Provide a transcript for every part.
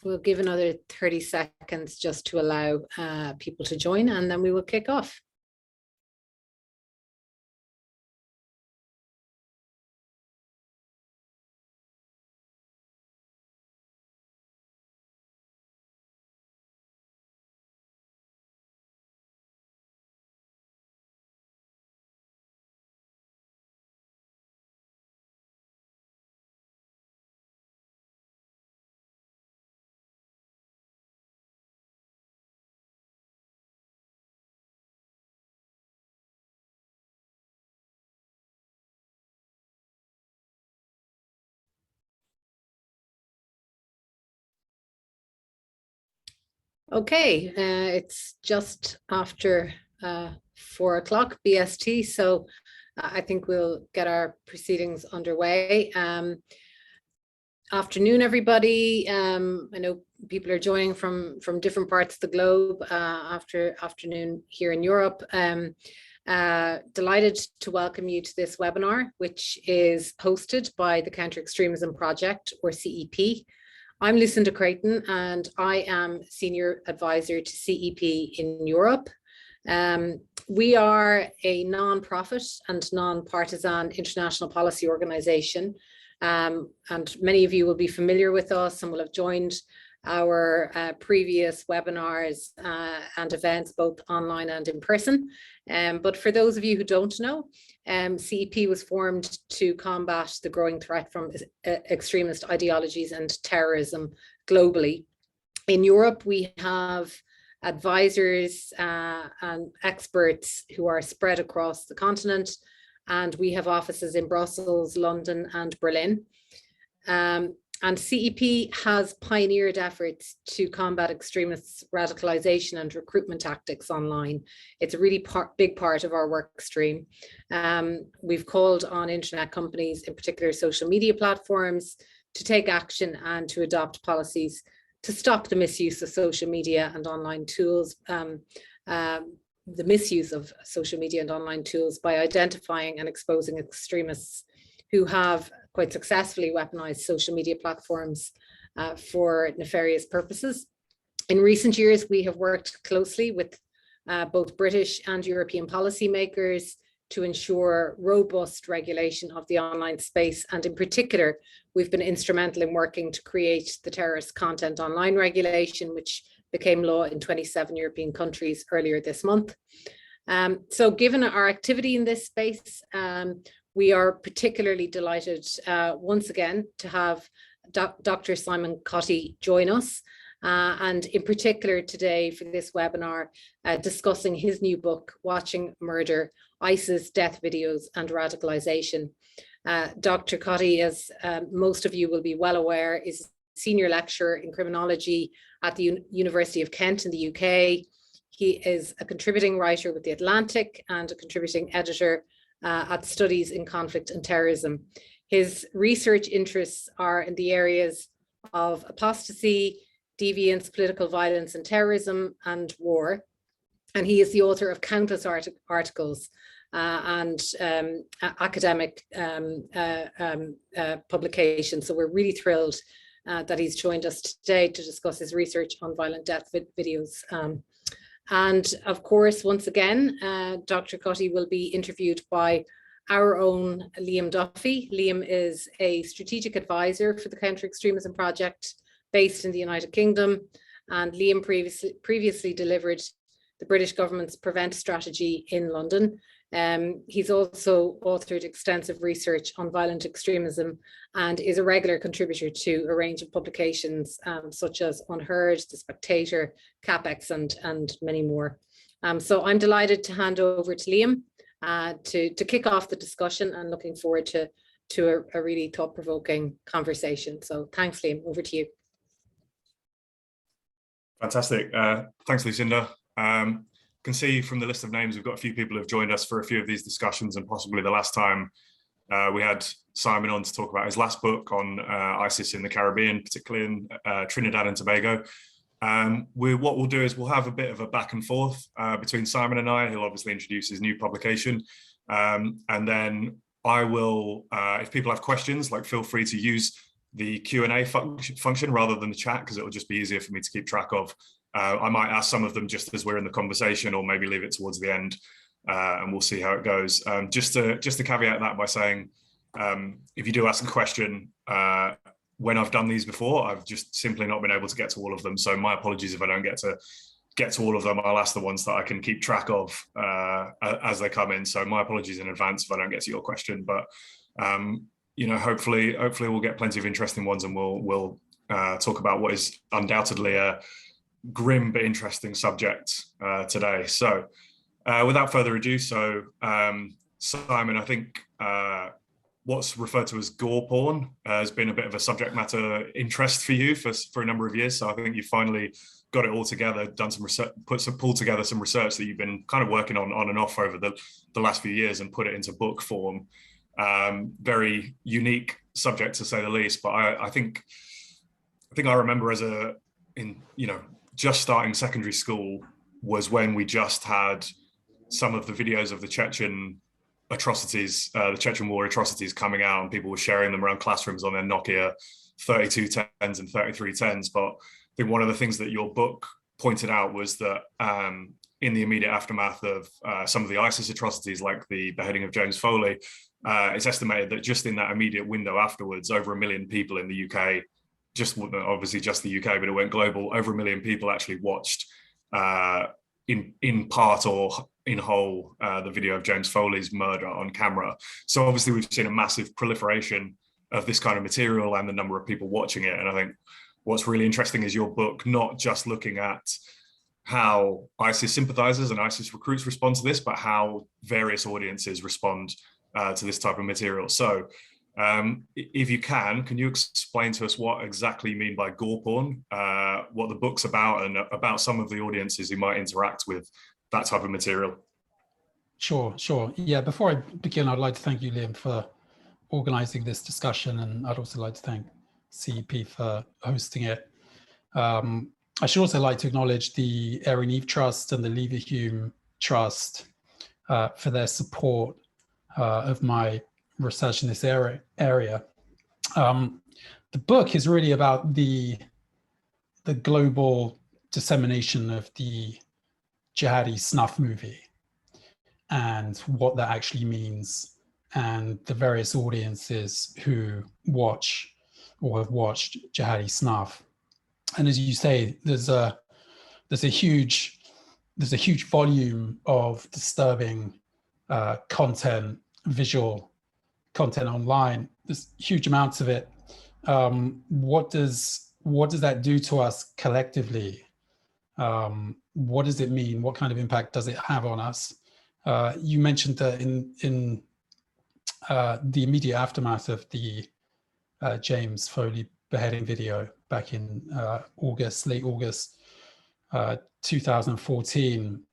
we'll give another 30 seconds just to allow people to join, and then we will kick off. Okay, it's just after 4 o'clock BST, so I think we'll get our proceedings underway. Afternoon, everybody. I know people are joining from different parts of the globe after afternoon here in Europe. Delighted to welcome you to this webinar, which is hosted by the Counter-Extremism Project, or CEP. I'm Lucinda Creighton, and I am Senior Advisor to CEP in Europe. We are a non-profit and non-partisan international policy organisation, and many of you will be familiar with us and will have joined our previous webinars and events, both online and in person. But for those of you who don't know, CEP was formed to combat the growing threat from extremist ideologies and terrorism globally. In Europe, we have advisors and experts who are spread across the continent, and we have offices in Brussels, London, and Berlin. And CEP has pioneered efforts to combat extremists' radicalization and recruitment tactics online. It's a really big part of our work stream. We've called on internet companies, in particular social media platforms, to take action and to adopt policies to stop the misuse of social media and online tools, the misuse of social media and online tools by identifying and exposing extremists who have quite successfully weaponized social media platforms for nefarious purposes. In recent years, we have worked closely with both British and European policymakers to ensure robust regulation of the online space. And in particular, we've been instrumental in working to create the terrorist content online regulation, which became law in 27 European countries earlier this month. So given our activity in this space, we are particularly delighted once again to have Dr. Simon Cottee join us, and in particular today for this webinar discussing his new book, Watching Murder, ISIS Death Videos and Radicalization. Dr. Cottee, as most of you will be well aware, is Senior Lecturer in Criminology at the University of Kent in the UK. He is a contributing writer with The Atlantic and a contributing editor at Studies in Conflict and Terrorism. His research interests are in the areas of apostasy, deviance, political violence and terrorism, and war. And he is the author of countless articles and academic publications. So we're really thrilled that he's joined us today to discuss his research on violent death videos. And of course, once again, Dr. Cottee will be interviewed by our own Liam Duffy. Liam is a strategic advisor for the Counter-Extremism Project based in the United Kingdom. And Liam previously delivered the British government's Prevent strategy in London. He's also authored extensive research on violent extremism and is a regular contributor to a range of publications such as On Hurst, The Spectator, CAPEX, and many more. So I'm delighted to hand over to Liam to kick off the discussion, and looking forward to a really thought-provoking conversation. So thanks, Liam, over to you. Fantastic. Thanks, Lucinda. Can see from the list of names, we've got a few people who have joined us for a few of these discussions, and possibly the last time we had Simon on to talk about his last book on ISIS in the Caribbean, particularly in Trinidad and Tobago. What we'll do is we'll have a bit of a back and forth between Simon and I. He'll obviously introduce his new publication, and then I will, if people have questions, like, feel free to use the Q&A function rather than the chat, because it will just be easier for me to keep track of. I might ask some of them just as we're in the conversation, or maybe leave it towards the end, and we'll see how it goes. Just to caveat that by saying, if you do ask a question, when I've done these before, I've just simply not been able to get to all of them. So my apologies if I don't get to all of them. I'll ask the ones that I can keep track of as they come in. So my apologies in advance if I don't get to your question. But hopefully we'll get plenty of interesting ones, and we'll talk about what is undoubtedly a grim but interesting subject today. So without further ado, Simon, I think what's referred to as gore porn has been a bit of a subject matter interest for you for a number of years. So I think you finally got it all together, done some research, pulled together some research that you've been kind of working on and off over the last few years, and put it into book form. Very unique subject to say the least, but I think I remember just starting secondary school was when we just had some of the videos of the Chechen atrocities, the Chechen war atrocities coming out, and people were sharing them around classrooms on their Nokia 3210s and 3310s. But I think one of the things that your book pointed out was that in the immediate aftermath of some of the ISIS atrocities, like the beheading of James Foley, it's estimated that just in that immediate window afterwards, over 1 million people in the UK, obviously just the UK, but it went global, over 1 million people actually watched in part or in whole the video of James Foley's murder on camera. So obviously we've seen a massive proliferation of this kind of material and the number of people watching it. And I think what's really interesting is your book not just looking at how ISIS sympathizers and ISIS recruits respond to this, but how various audiences respond to this type of material. So if you can you explain to us what exactly you mean by gore porn, what the book's about, and about some of the audiences who might interact with that type of material? Sure. Yeah, before I begin, I'd like to thank you, Liam, for organizing this discussion, and I'd also like to thank CEP for hosting it. I should also like to acknowledge the Erin Eve Trust and the Leverhulme Trust for their support of my research in this area. The book is really about the global dissemination of the jihadi snuff movie and what that actually means, and the various audiences who watch or have watched jihadi snuff. And as you say, there's a huge volume of disturbing content, visual content online. There's huge amounts of it. What does that do to us collectively? What does it mean? What kind of impact does it have on us? You mentioned that in the immediate aftermath of the James Foley beheading video back in late August 2014,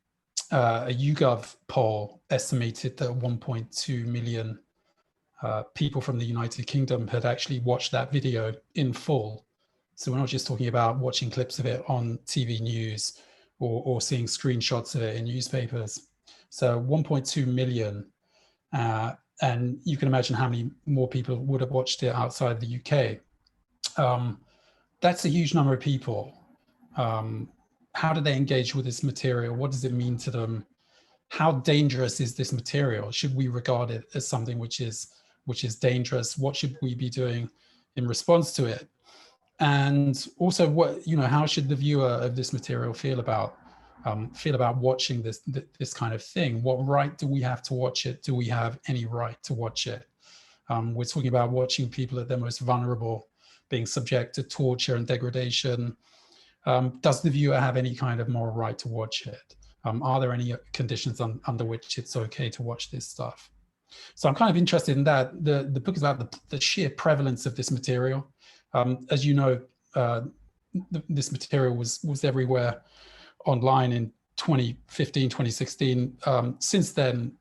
a YouGov poll estimated that 1.2 million people from the United Kingdom had actually watched that video in full. So we're not just talking about watching clips of it on TV news or seeing screenshots of it in newspapers. So 1.2 million, and you can imagine how many more people would have watched it outside the UK. That's a huge number of people. How do they engage with this material? What does it mean to them? How dangerous is this material? Should we regard it as something which is dangerous? What should we be doing in response to it? And also, how should the viewer of this material feel about watching this kind of thing? What right do we have to watch it? Do we have any right to watch it? We're talking about watching people at their most vulnerable being subject to torture and degradation. Does the viewer have any kind of moral right to watch it? Are there any conditions under which it's okay to watch this stuff? So I'm kind of interested in that. The book is about the sheer prevalence of this material. As you know, this material was everywhere online in 2015, 2016. Since then,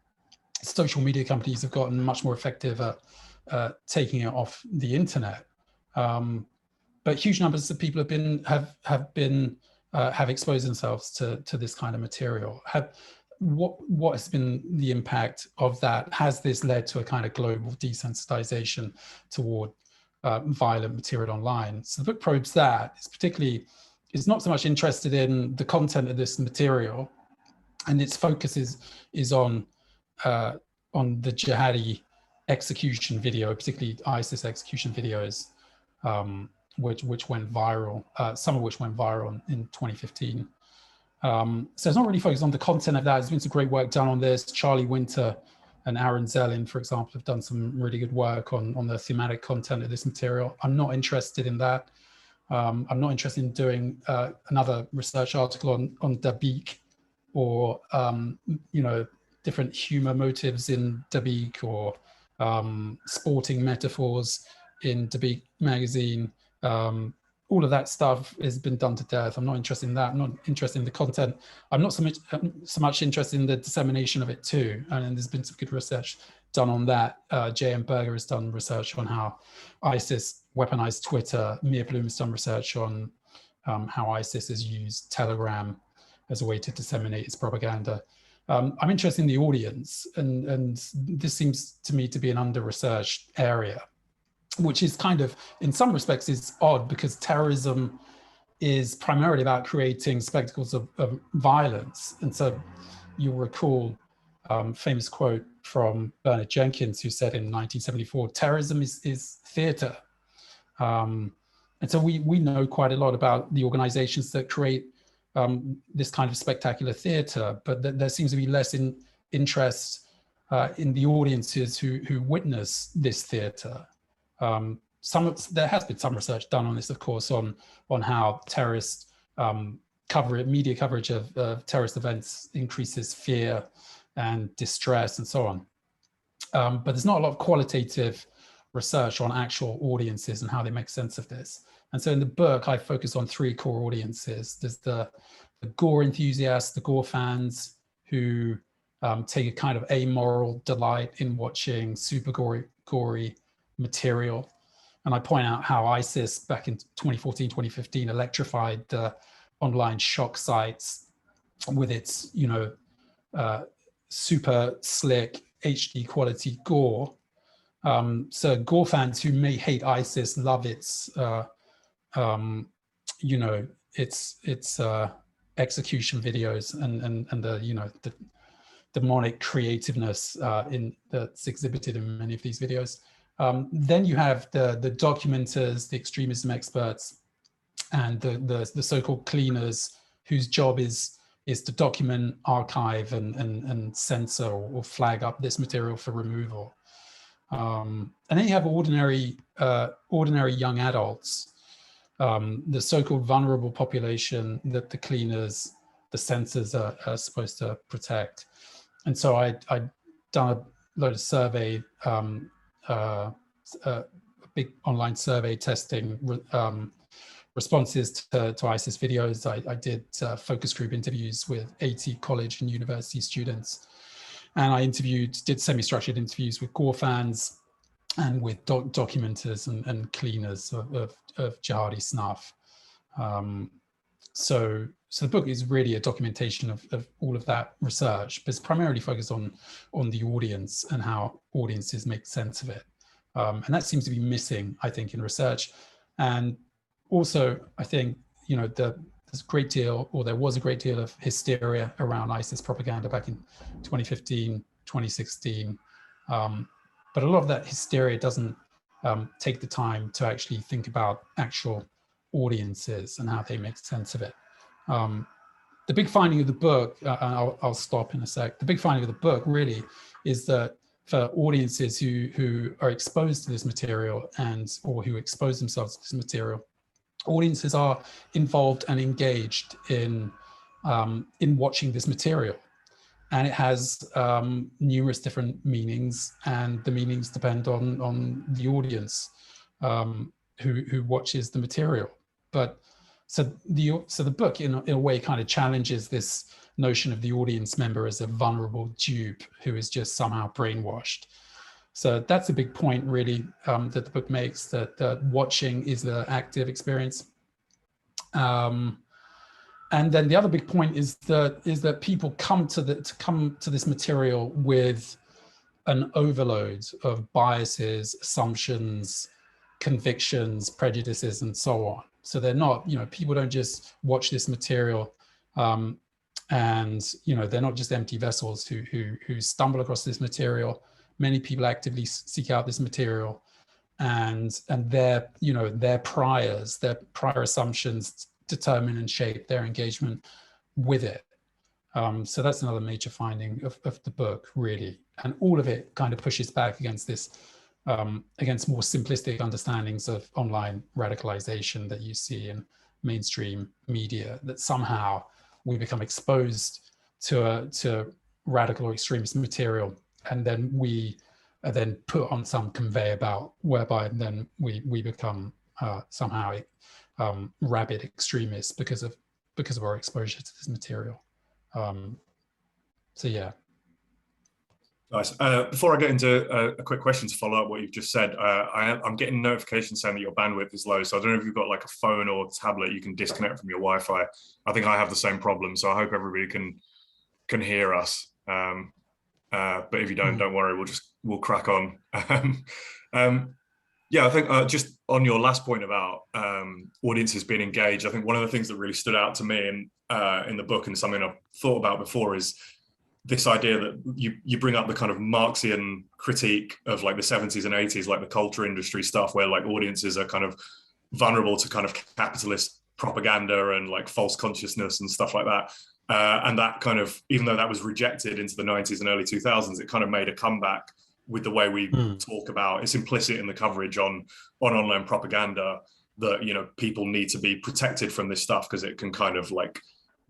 social media companies have gotten much more effective at taking it off the internet. But huge numbers of people have exposed themselves to this kind of material. What has been the impact of that? Has this led to a kind of global desensitization toward violent material online. So the book probes that. It's not so much interested in the content of this material, and its focus is on the jihadi execution video, particularly ISIS execution videos, which went viral, some of which went viral in 2015. So it's not really focused on the content of that. There's been some great work done on this. Charlie Winter and Aaron Zellin, for example, have done some really good work on the thematic content of this material. I'm not interested in that. I'm not interested in doing another research article on Dabiq, or different humor motives in Dabiq, or sporting metaphors in Dabiq magazine. All of that stuff has been done to death. I'm not interested in that. I'm not interested in the content. I'm not so much interested in the dissemination of it too. And there's been some good research done on that. J.M. Berger has done research on how ISIS weaponized Twitter. Mia Bloom has done research on how ISIS has used Telegram as a way to disseminate its propaganda. I'm interested in the audience, and this seems to me to be an under-researched area, which is kind of, in some respects, is odd, because terrorism is primarily about creating spectacles of violence. And so you'll recall famous quote from Bernard Jenkins, who said in 1974, terrorism is theater. And so we know quite a lot about the organizations that create this kind of spectacular theater, but there seems to be less interest in the audiences who witness this theater. There has been some research done on this, of course, on how terrorist media coverage of terrorist events increases fear and distress and so on. But there's not a lot of qualitative research on actual audiences and how they make sense of this. And so in the book, I focus on three core audiences. There's the gore enthusiasts, the gore fans, who take a kind of amoral delight in watching super gory material. And I point out how ISIS back in 2014, 2015 electrified the online shock sites with its, super slick HD quality gore. So gore fans who may hate ISIS love its, its execution videos and the demonic creativeness that's exhibited in many of these videos. Then you have the documenters, the extremism experts, and the so-called cleaners, whose job is to document, archive, and censor or flag up this material for removal. And then you have ordinary young adults, the so-called vulnerable population that the cleaners, the censors are supposed to protect. And so I'd done a load of survey, a big online survey testing responses to ISIS videos. I did focus group interviews with 80 college and university students. And I did semi-structured interviews with gore fans and with documenters and cleaners of jihadi snuff. So the book is really a documentation of all of that research, but it's primarily focused on the audience and how audiences make sense of it. And that seems to be missing, I think, in research. And also, I think, there's a great deal, or there was a great deal of hysteria around ISIS propaganda back in 2015, 2016. But a lot of that hysteria doesn't take the time to actually think about actual audiences and how they make sense of it. The big finding of the book, I'll stop in a sec. The big finding of the book really is that for audiences who are exposed to this material or who expose themselves to this material, audiences are involved and engaged in watching this material. And it has numerous different meanings, and the meanings depend on the audience who watches the material. But so the book in a way kind of challenges this notion of the audience member as a vulnerable dupe who is just somehow brainwashed. So that's a big point really that the book makes, that watching is the active experience. And then the other big point is that people come to this material with an overload of biases, assumptions, convictions, prejudices, and so on. So they're not, people don't just watch this material and they're not just empty vessels who stumble across this material. Many people actively seek out this material, and their prior assumptions determine and shape their engagement with it. So that's another major finding of the book, really. And all of it kind of pushes back against this, against more simplistic understandings of online radicalization that you see in mainstream media, that somehow we become exposed to radical or extremist material, and then we are then put on some conveyor belt whereby then we become somehow rabid extremists because of our exposure to this material. So yeah. Nice. Before I get into a quick question to follow up what you've just said, I'm getting notifications saying that your bandwidth is low. So I don't know if you've got like a phone or tablet you can disconnect from your Wi-Fi. I think I have the same problem. So I hope everybody can hear us. But if you don't worry, we'll crack on. Yeah, I think just on your last point about audiences being engaged, I think one of the things that really stood out to me in the book, and something I've thought about before, is this idea that you bring up the kind of Marxian critique of like the 70s and 80s, like the culture industry stuff, where like audiences are kind of vulnerable to kind of capitalist propaganda and like false consciousness and stuff like that. And that kind of, even though that was rejected into the 90s and early 2000s, it kind of made a comeback with the way we talk about, it's implicit in the coverage on online propaganda that, people need to be protected from this stuff because it can kind of like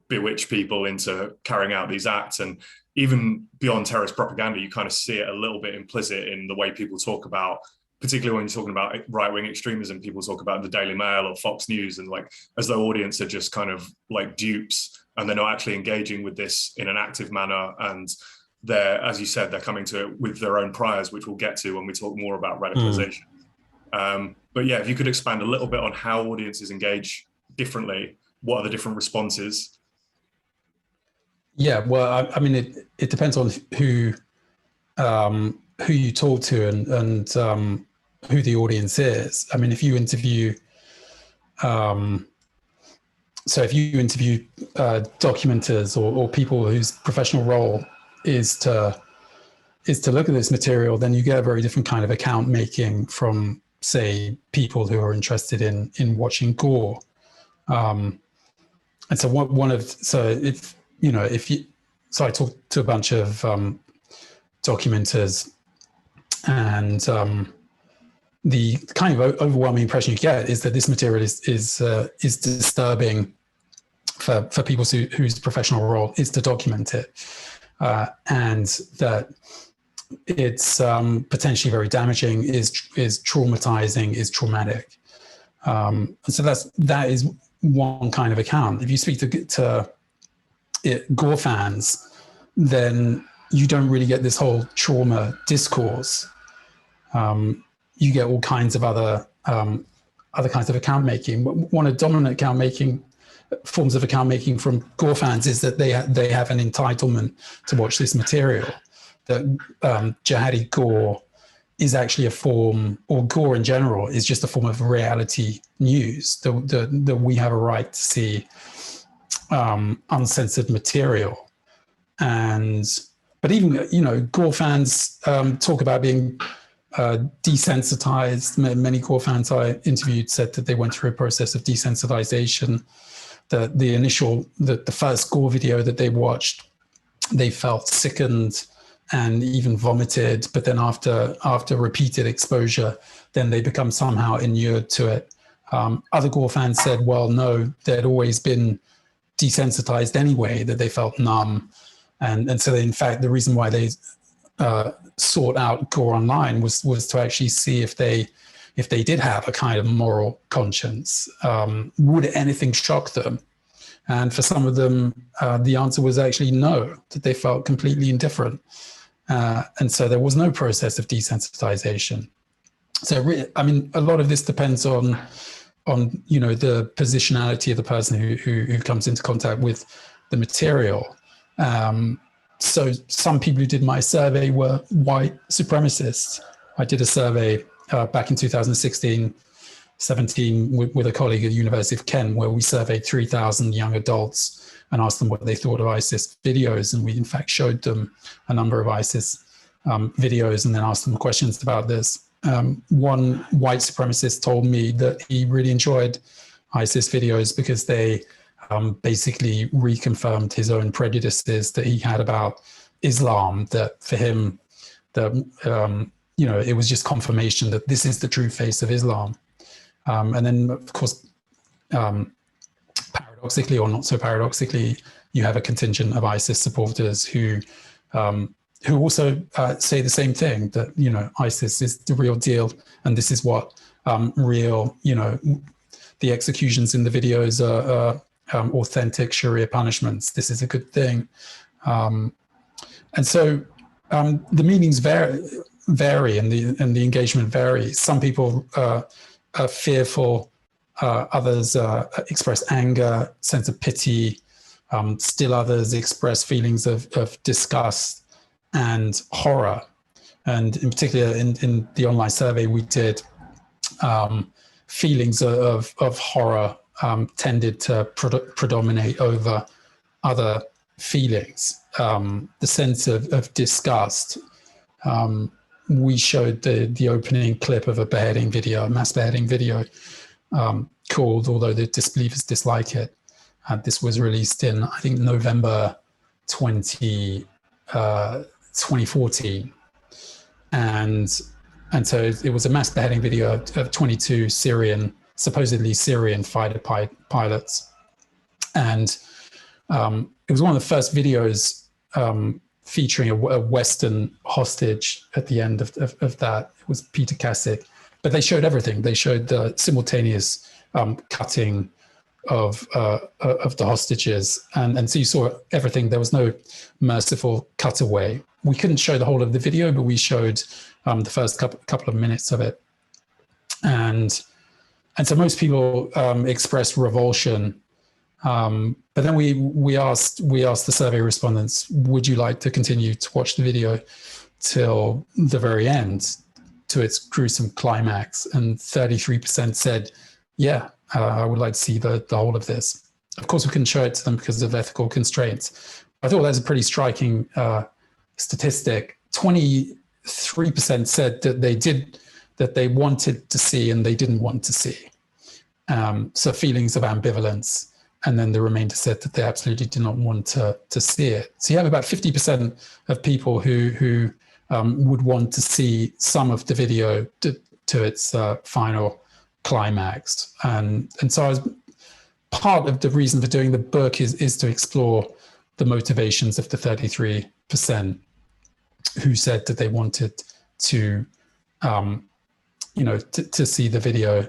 bewitch people into carrying out these acts. And even beyond terrorist propaganda, you kind of see it a little bit implicit in the way people talk about, particularly when you're talking about right-wing extremism, people talk about the Daily Mail or Fox News, and like as though audience are just kind of like dupes and they're not actually engaging with this in an active manner. And they're, as you said, they're coming to it with their own priors, which we'll get to when we talk more about radicalization. But yeah, if you could expand a little bit on how audiences engage differently, what are the different responses? Yeah, well, I mean, it depends on who you talk to and who the audience is. I mean, if you interview, documenters or people whose professional role is to look at this material, then you get a very different kind of account making from, say, people who are interested in watching gore. And so I talked to a bunch of documenters, and the kind of overwhelming impression you get is that this material is disturbing for people whose professional role is to document it, and that it's potentially very damaging, is traumatizing, is traumatic. So that is one kind of account. If you speak to gore fans, then you don't really get this whole trauma discourse. You get all kinds of other kinds of account making. One of dominant forms of account making from gore fans is that they have an entitlement to watch this material. That jihadi gore is actually a form, or gore in general is just a form of reality news. That we have a right to see uncensored material. But even gore fans talk about being desensitized. Many gore fans I interviewed said that they went through a process of desensitization. The first gore video that they watched, they felt sickened and even vomited, but then after repeated exposure, then they become somehow inured to it. Other gore fans said, well, no, they'd always been desensitized anyway, that they felt numb. And so in fact, the reason why they sought out gore online was to actually see if they did have a kind of moral conscience. Would anything shock them? And for some of them, the answer was actually no, that they felt completely indifferent. And so there was no process of desensitization. So, I mean, a lot of this depends on the positionality of the person who comes into contact with the material. So some people who did my survey were white supremacists. I did a survey back in 2016, 17 with a colleague at the University of Kent, where we surveyed 3,000 young adults and asked them what they thought of ISIS videos. And we in fact showed them a number of ISIS videos and then asked them questions about this. One white supremacist told me that he really enjoyed ISIS videos because they basically reconfirmed his own prejudices that he had about Islam, that for him, it was just confirmation that this is the true face of Islam. And then, of course, paradoxically or not so paradoxically, you have a contingent of ISIS supporters who also say the same thing, that, ISIS is the real deal. And this is what real, the executions in the videos are authentic Sharia punishments. This is a good thing. And so the meanings vary and the engagement varies. Some people are fearful, others express anger, sense of pity, still others express feelings of disgust and horror. And in particular, in the online survey we did, feelings of horror tended to predominate over other feelings. The sense of disgust. We showed the opening clip of a beheading video, a mass beheading video, called Although the Disbelievers Dislike It. This was released in, I think, November 2014. And so it was a mass beheading video of 22 supposedly Syrian fighter pilots. And it was one of the first videos featuring a Western hostage at the end of that. It was Peter Kasich. But they showed everything. They showed the simultaneous cutting of the hostages. And so you saw everything. There was no merciful cutaway. We couldn't show the whole of the video, but we showed the first couple of minutes of it. And so most people expressed revulsion. But then we asked the survey respondents, would you like to continue to watch the video till the very end, to its gruesome climax? And 33% said, yeah, I would like to see the whole of this. Of course, we couldn't show it to them because of ethical constraints. I thought that was a pretty striking statistic. 23% said that they wanted to see and they didn't want to see. So feelings of ambivalence. And then the remainder said that they absolutely did not want to see it. So you have about 50% of people who would want to see some of the video to its final climax. And so part of the reason for doing the book is to explore the motivations of the 33% who said that they wanted to see the video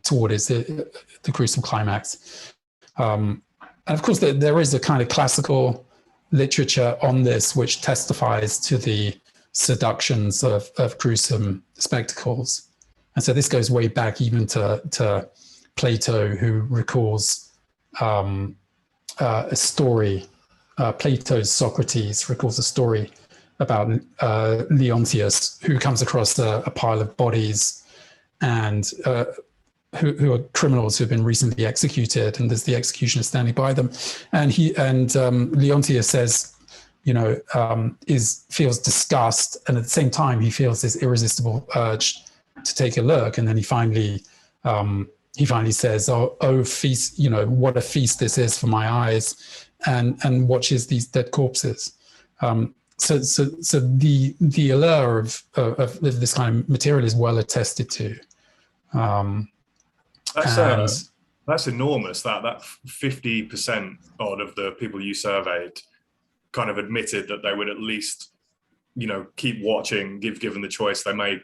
towards the gruesome climax. And of course, there is a kind of classical literature on this which testifies to the seductions of gruesome spectacles. And so this goes way back even to Plato, who recalls a story. Plato's Socrates recalls a story about Leontius, who comes across a pile of bodies and who are criminals who have been recently executed, and there's the executioner standing by them, and Leontius says, feels disgust, and at the same time he feels this irresistible urge to take a look, and then he finally says, "Oh, feast! What a feast this is for my eyes," and watches these dead corpses. So the allure of this kind of material is well attested to. That's enormous. That 50% odd of the people you surveyed kind of admitted that they would at least, keep watching. Given the choice, they may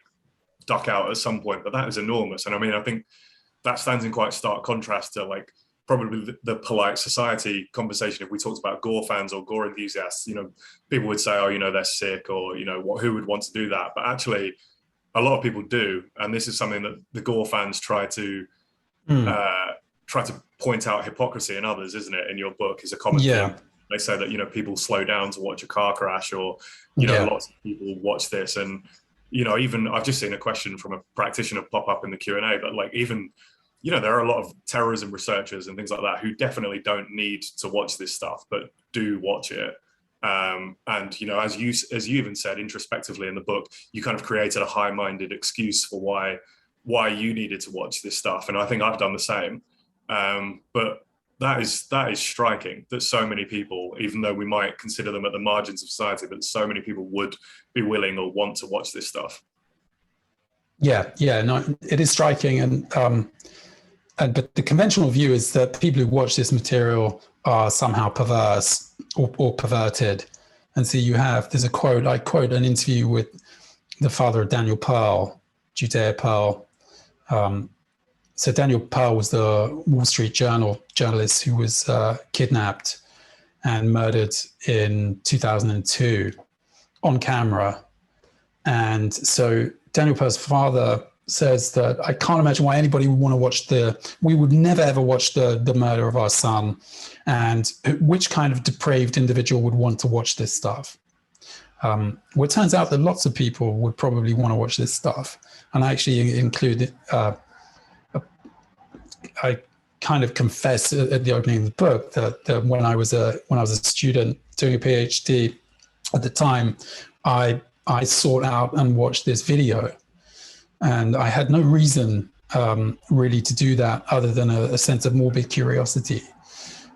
duck out at some point. But that is enormous. And I mean, I think that stands in quite stark contrast to probably the polite society conversation. If we talked about gore fans or gore enthusiasts, people would say, "Oh, they're sick," or who would want to do that? But actually, a lot of people do, and this is something that the gore fans try to point out hypocrisy in others, isn't it? In your book is a common thing. They say that people slow down to watch a car crash, or lots of people watch this, and even I've just seen a question from a practitioner pop up in the Q&A, but like even, there are a lot of terrorism researchers and things like that who definitely don't need to watch this stuff, but do watch it. And, as you even said introspectively in the book, you kind of created a high-minded excuse for why you needed to watch this stuff. And I think I've done the same. But that is striking that so many people, even though we might consider them at the margins of society, but so many people would be willing or want to watch this stuff. Yeah, no, it is striking. But the conventional view is that people who watch this material are somehow perverse or perverted. And so there's a quote, I quote an interview with the father of Daniel Pearl, Judea Pearl. So Daniel Pearl was the Wall Street Journal journalist who was kidnapped and murdered in 2002 on camera. And so Daniel Pearl's father says that I can't imagine why anybody would want to watch we would never ever watch the murder of our son, and which kind of depraved individual would want to watch this stuff. Well, it turns out that lots of people would probably want to watch this stuff. And I actually included, I kind of confess at the opening of the book that when I was a student doing a PhD at the time, I sought out and watched this video. And I had no reason really to do that other than a sense of morbid curiosity.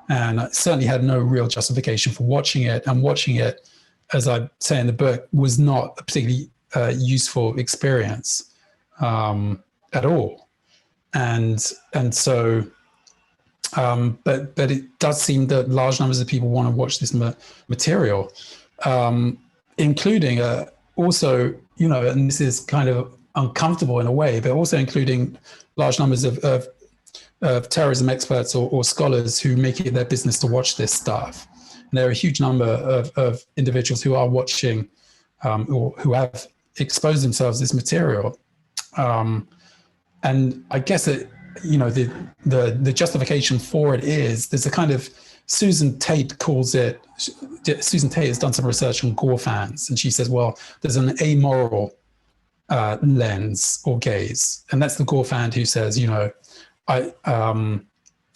And I certainly had no real justification for watching it. And watching it, as I say in the book, was not a particularly useful experience at all. And so, but it does seem that large numbers of people want to watch this material, including also, and this is kind of uncomfortable in a way, but also including large numbers of terrorism experts or scholars who make it their business to watch this stuff. And there are a huge number of individuals who are watching or who have exposed themselves to this material. And I guess that, the justification for it is there's a kind of, Susan Tate has done some research on gore fans, and she says, well, there's an amoral lens or gaze, and that's the gore fan who says,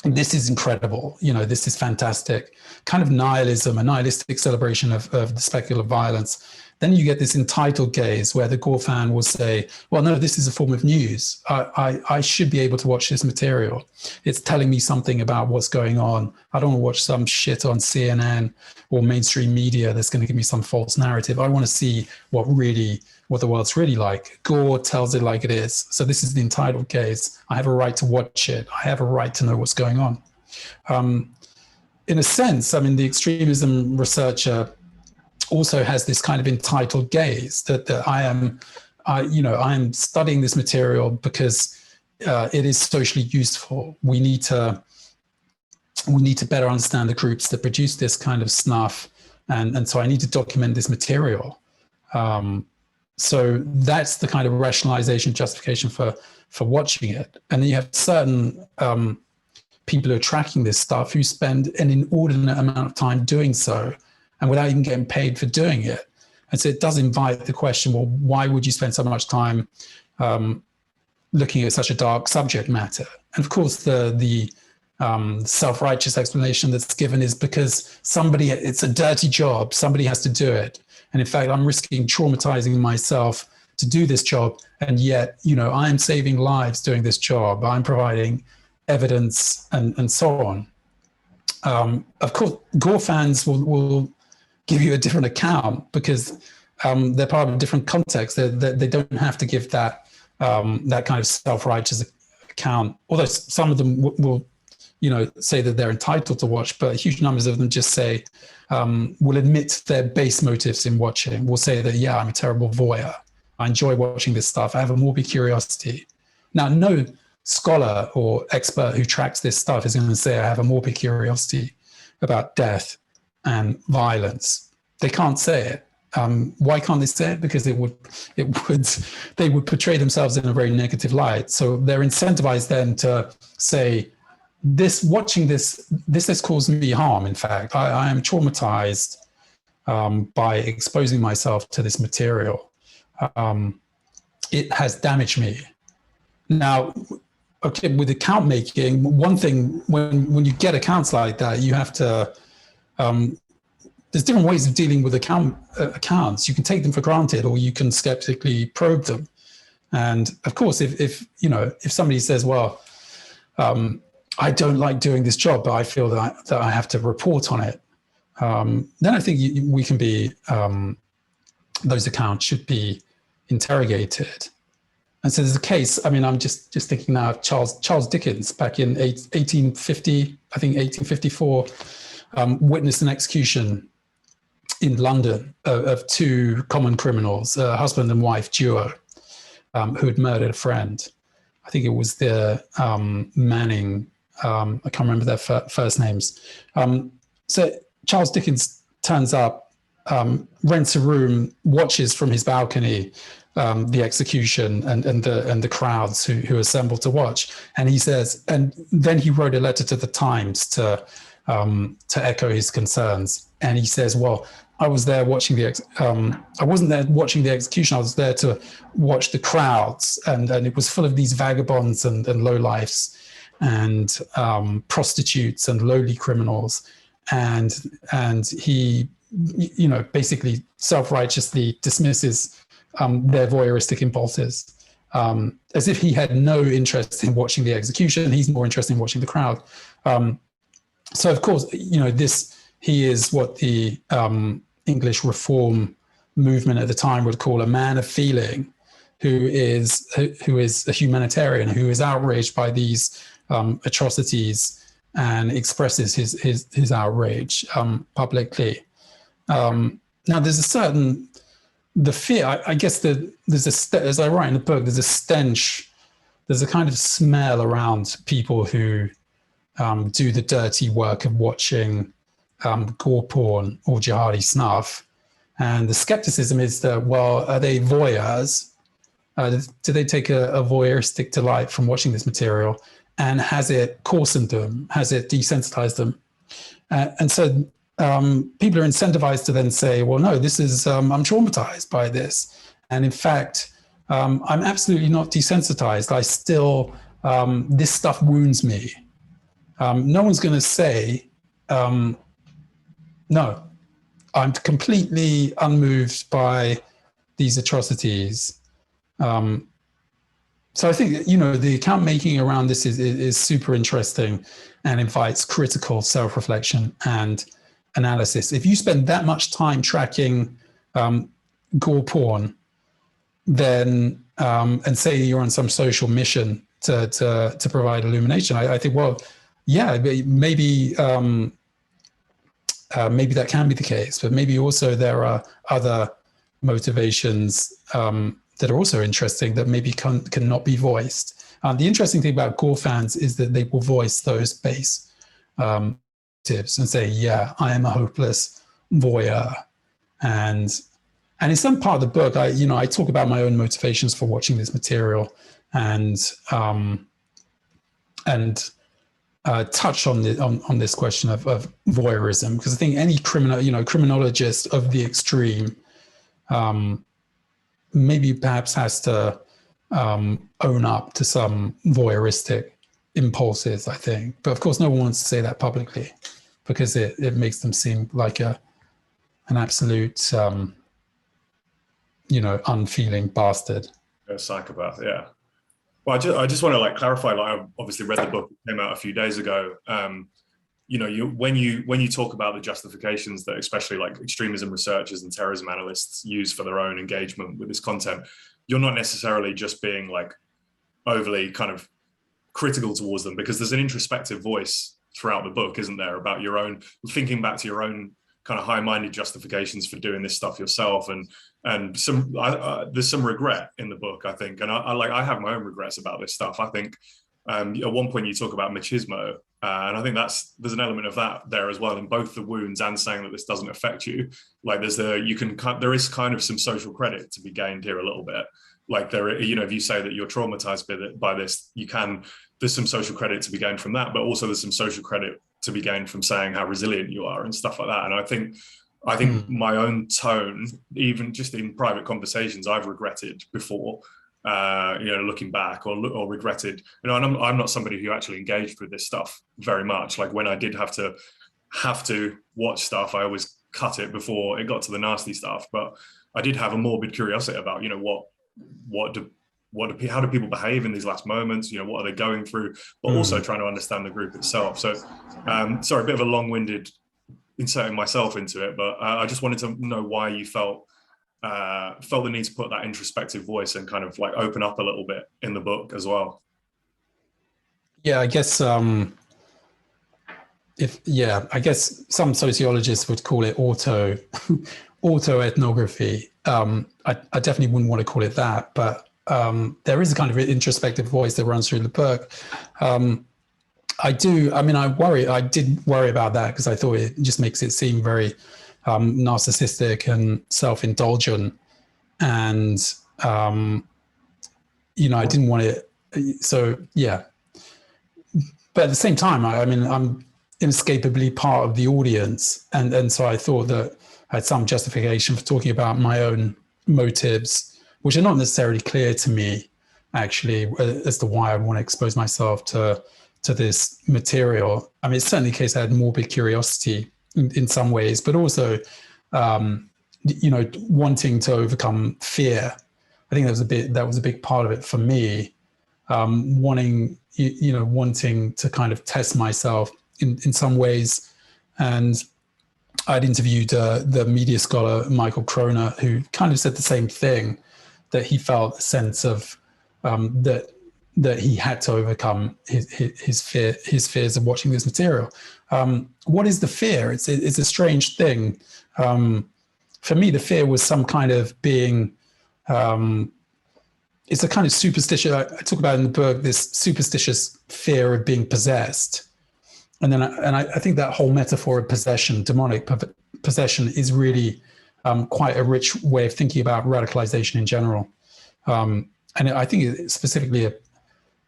this is incredible, this is fantastic, kind of nihilism, a nihilistic celebration of the spectacle of violence. Then you get this entitled gaze where the gore fan will say, well, no, this is a form of news. I should be able to watch this material. It's telling me something about what's going on. I don't want to watch some shit on CNN or mainstream media that's going to give me some false narrative. I want to see what the world's really like. Gore tells it like it is. So this is the entitled gaze. I have a right to watch it. I have a right to know what's going on. In a sense, the extremism researcher also has this kind of entitled gaze that I am studying this material because it is socially useful. We need to better understand the groups that produce this kind of snuff, and so I need to document this material. So that's the kind of rationalization, justification for watching it. And then you have certain people who are tracking this stuff who spend an inordinate amount of time doing so, and without even getting paid for doing it. And so it does invite the question, well, why would you spend so much time looking at such a dark subject matter? And of course, the self-righteous explanation that's given is because it's a dirty job, somebody has to do it. And in fact, I'm risking traumatizing myself to do this job. And yet, I'm saving lives doing this job. I'm providing evidence and so on. Of course, gore fans will give you a different account because they're part of a different context. They don't have to give that kind of self-righteous account, although some of them will say that they're entitled to watch, but huge numbers of them just say, will admit their base motives in watching, will say that, yeah, I'm a terrible voyeur. I enjoy watching this stuff. I have a morbid curiosity. Now, no scholar or expert who tracks this stuff is going to say I have a morbid curiosity about death and violence. They can't say it. Why can't they say it? Because they would portray themselves in a very negative light. So they're incentivized then to say, watching this has caused me harm. In fact, I am traumatized by exposing myself to this material. it has damaged me. Now, okay, with account making, one thing, when you get accounts like that, you have to, there's different ways of dealing with accounts. You can take them for granted, or you can skeptically probe them. And of course, if somebody says, well, I don't like doing this job, but I feel that I have to report on it, then I think we can be, those accounts should be interrogated. And so there's a case, I mean, I'm just thinking now of Charles Dickens back in 1850, I think 1854, witnessed an execution in London of two common criminals, a husband and wife duo, who had murdered a friend. I think it was the Manning, I can't remember their first names. So Charles Dickens turns up, rents a room, watches from his balcony the execution and the crowds who assembled to watch. And he says, and then he wrote a letter to the Times to echo his concerns. And he says, well, I was there watching I wasn't there watching the execution. I was there to watch the crowds, and it was full of these vagabonds and lowlifes and prostitutes and lowly criminals. And he, basically self-righteously dismisses their voyeuristic impulses, as if he had no interest in watching the execution. He's more interested in watching the crowd. So of course, he is what the English reform movement at the time would call a man of feeling, who is a humanitarian, who is outraged by these atrocities and expresses his outrage publicly. Now, there's a certain the fear. I guess that there's as I write in the book, there's a stench. There's a kind of smell around people who do the dirty work of watching gore porn or jihadi snuff. And the skepticism is that, well, are they voyeurs? Do they take a voyeuristic delight from watching this material? And has it coarsened them? Has it desensitized them? And so people are incentivized to then say, well, no, this is, I'm traumatized by this. And in fact, I'm absolutely not desensitized. I still, this stuff wounds me. No one's going to say, no, I'm completely unmoved by these atrocities. So I think, the account making around this is super interesting and invites critical self-reflection and analysis. If you spend that much time tracking gore porn, then and say you're on some social mission to provide illumination, I think, well, yeah, maybe that can be the case, but maybe also there are other motivations that are also interesting that maybe cannot be voiced. The interesting thing about gore fans is that they will voice those base motives and say, yeah, I am a hopeless voyeur. And in some part of the book, I talk about my own motivations for watching this material and touch on this question of voyeurism, because I think any criminologist of the extreme maybe perhaps has to own up to some voyeuristic impulses, I think. But of course, no one wants to say that publicly because it makes them seem like an absolute, unfeeling bastard. A psychopath, yeah. Well, I just want to clarify. I've obviously read the book; it came out a few days ago. When you talk about the justifications that especially extremism researchers and terrorism analysts use for their own engagement with this content, you're not necessarily just being overly kind of critical towards them, because there's an introspective voice throughout the book, isn't there, about your own thinking back to your own kind of high-minded justifications for doing this stuff yourself, and there's some regret in the book, I think, and I have my own regrets about this stuff. I think at one point you talk about machismo, and I think there's an element of that there as well in both the wounds and saying that this doesn't affect you. There is kind of some social credit to be gained here a little bit. If you say that you're traumatized by this, there's some social credit to be gained from that, but also there's some social credit to be gained from saying how resilient you are and stuff like that. And I think my own tone, even just in private conversations, I've regretted before looking back or regretted. And I'm not somebody who actually engaged with this stuff very much. Like when I did have to watch stuff, I always cut it before it got to the nasty stuff. But I did have a morbid curiosity about, how do people behave in these last moments? What are they going through? But also trying to understand the group itself. So, sorry, a bit of a long-winded inserting myself into it, but I just wanted to know why you felt the need to put that introspective voice and kind of like open up a little bit in the book as well. Yeah, I guess I guess some sociologists would call it auto-ethnography. I definitely wouldn't want to call it that, but there is a kind of introspective voice that runs through the book. I did worry about that because I thought it just makes it seem very narcissistic and self-indulgent. And, I didn't want it. So, yeah. But at the same time, I'm inescapably part of the audience. And so I thought that I had some justification for talking about my own motives, which are not necessarily clear to me, actually, as to why I want to expose myself to this material. I mean, it's certainly the case I had morbid curiosity in some ways, but also, wanting to overcome fear. I think that was a big part of it for me, wanting to kind of test myself in some ways. And I'd interviewed the media scholar, Michael Kroner, who kind of said the same thing, that he felt a sense of that he had to overcome his fears of watching this material. What is the fear? It's a strange thing. For me, the fear was some kind of being. It's a kind of superstitious. I talk about in the book this superstitious fear of being possessed, and I think that whole metaphor of possession, demonic possession, is really quite a rich way of thinking about radicalization in general. And I think it specifically,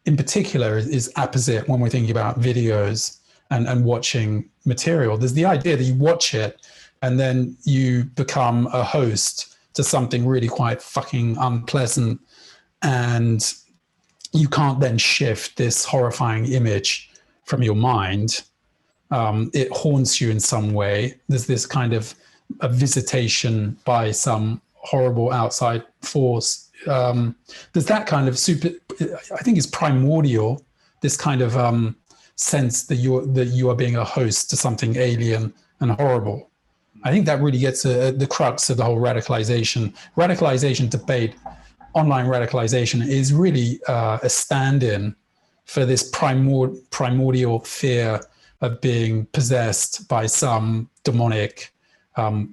in particular, is apposite when we're thinking about videos and watching material. There's the idea that you watch it and then you become a host to something really quite fucking unpleasant, and you can't then shift this horrifying image from your mind. It haunts you in some way. There's this kind of a visitation by some horrible outside force. There's that kind of I think it's primordial, this kind of sense that you are being a host to something alien and horrible. I think that really gets the crux of the whole radicalization debate. Online radicalization is really a stand-in for this primordial fear of being possessed by some demonic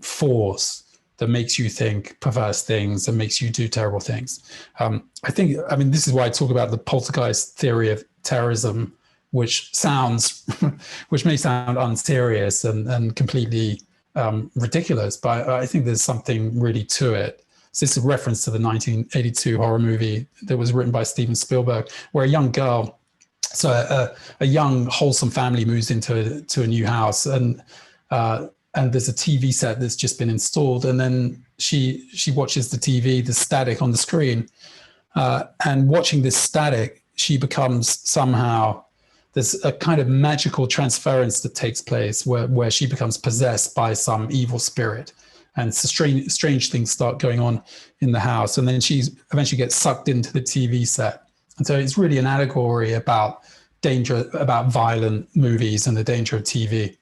force that makes you think perverse things and makes you do terrible things. This is why I talk about the poltergeist theory of terrorism, which may sound unserious and completely ridiculous, but I think there's something really to it. So this is a reference to the 1982 horror movie that was written by Steven Spielberg, where a young girl, a young wholesome family moves into a new house, and there's a TV set that's just been installed, and then she watches the TV, the static on the screen, and watching this static, she becomes somehow, there's a kind of magical transference that takes place where she becomes possessed by some evil spirit, and strange things start going on in the house, and then she eventually gets sucked into the TV set. And so it's really an allegory about violent movies and the danger of TV.